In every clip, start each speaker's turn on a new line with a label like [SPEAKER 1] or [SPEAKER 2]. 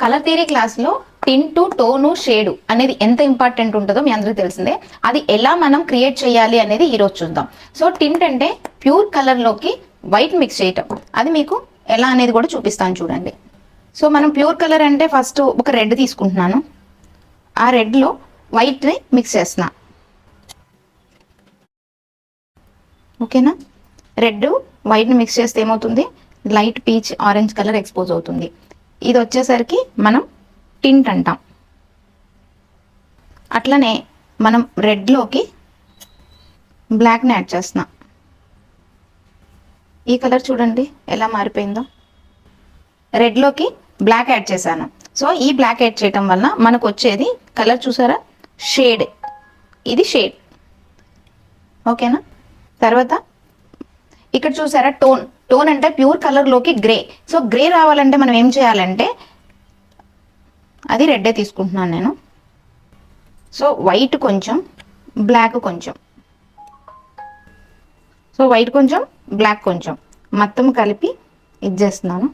[SPEAKER 1] Colour theory క్లాస్లో టింటు tone shade అనేది ఎంత ఇంపార్టెంట్ ఉంటుందో మీ అందరికీ తెలిసిందే. అది ఎలా మనం క్రియేట్ చేయాలి అనేది ఈరోజు చూద్దాం. సో టింట్ అంటే ప్యూర్ కలర్లోకి వైట్ మిక్స్ చేయటం. అది మీకు ఎలా అనేది కూడా చూపిస్తాను చూడండి. సో మనం ప్యూర్ కలర్ అంటే ఫస్ట్ ఒక రెడ్ తీసుకుంటున్నాను. ఆ రెడ్లో వైట్ని మిక్స్ చేస్తున్నా. ఓకేనా? రెడ్ వైట్ని మిక్స్ చేస్తే ఏమవుతుంది, light peach orange colour expose అవుతుంది. ఇది వచ్చేసరికి మనం టింట్ అంటాం. అట్లనే మనం రెడ్లోకి బ్లాక్ని యాడ్ చేస్తున్నాం. ఈ కలర్ చూడండి ఎలా మారిపోయిందో. రెడ్లోకి బ్లాక్ యాడ్ చేశాను. సో ఈ బ్లాక్ యాడ్ చేయటం వల్ల మనకు వచ్చేది కలర్ చూసారా, షేడ్. ఇది షేడ్. ఓకేనా? తర్వాత ఇక్కడ చూసారా టోన్. టోన్ అంటే ప్యూర్ కలర్లోకి గ్రే. సో గ్రే రావాలంటే మనం ఏం చేయాలంటే అది రెడ్డే తీసుకుంటున్నాను నేను. సో వైట్ కొంచెం, బ్లాక్ కొంచెం. సో వైట్ కొంచెం, బ్లాక్ కొంచెం మొత్తం కలిపి ఇచ్చేస్తున్నాను.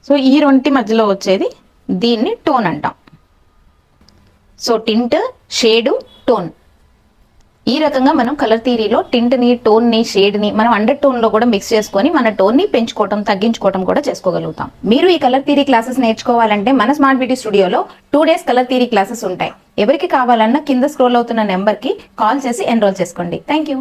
[SPEAKER 1] సో ఈ రెంటి మధ్యలో వచ్చేది దీన్ని టోన్ అంటాం. So tint, shade, tone. ఈ రకంగా మనం కలర్ థియరీలో టింట్ని, టోన్ని, షేడ్ని మనం అండర్ టోన్లో కూడా మిక్స్ చేసుకొని మన టోన్ని పెంచుకోవటం, తగ్గించుకోవటం కూడా చేసుకోగలుగుతాం. మీరు ఈ కలర్ థియరీ క్లాసెస్ నేర్చుకోవాలంటే మన స్మార్ట్ బ్యూటీ స్టూడియోలో 2 days కలర్ థియరీ క్లాసెస్ ఉంటాయి. ఎవరికి కావాలన్నా కింద స్క్రోల్ అవుతున్న నెంబర్కి కాల్ చేసి ఎన్రోల్ చేసుకోండి. Thank you.